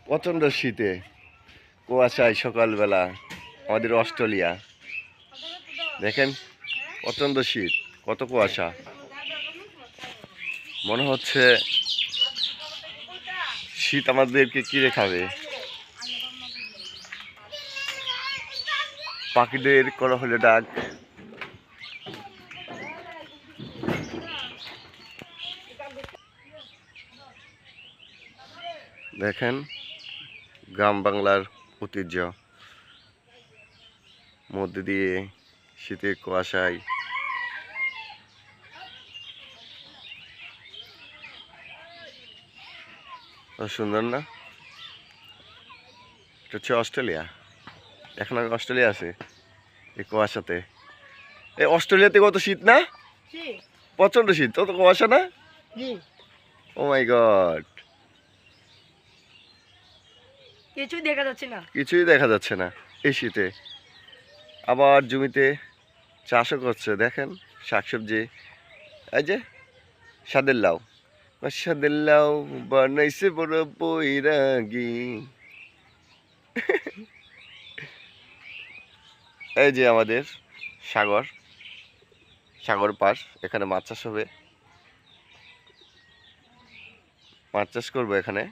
প্রচণ্ড শীতে কুয়াশায় সকালবেলা আমাদের অস্ট্রেলিয়া দেখেন, প্রচণ্ড শীত, কত কুয়াশা। মনে হচ্ছে শীত আমাদেরকে কিরে খাবে। পাখিদের কোলাহলে ডাক। দেখেন গ্রাম বাংলার ঐতিহ্য মধ্যে দিয়ে শীতের কুয়াশায় সুন্দর না? এটা হচ্ছে অস্ট্রেলিয়া। এখন আমি অস্ট্রেলিয়া আছে এই কুয়াশাতে। এই অস্ট্রেলিয়াতে কত শীত না? প্রচন্ড শীত, তত কুয়াশা না? ও মাই গড, কিছুই দেখা যাচ্ছে না, কিছুই দেখা যাচ্ছে না এই শীতে। আবার জমিতে চাষও করছে, দেখেন শাকসবজি। এই যে সাদের লাউ, সাদের লাউ বানাইছে বড় বৈরাগী। এই যে আমাদের সাগর, সাগর পার, এখানে মাছ চাষ হবে, মাছ চাষ করবো এখানে।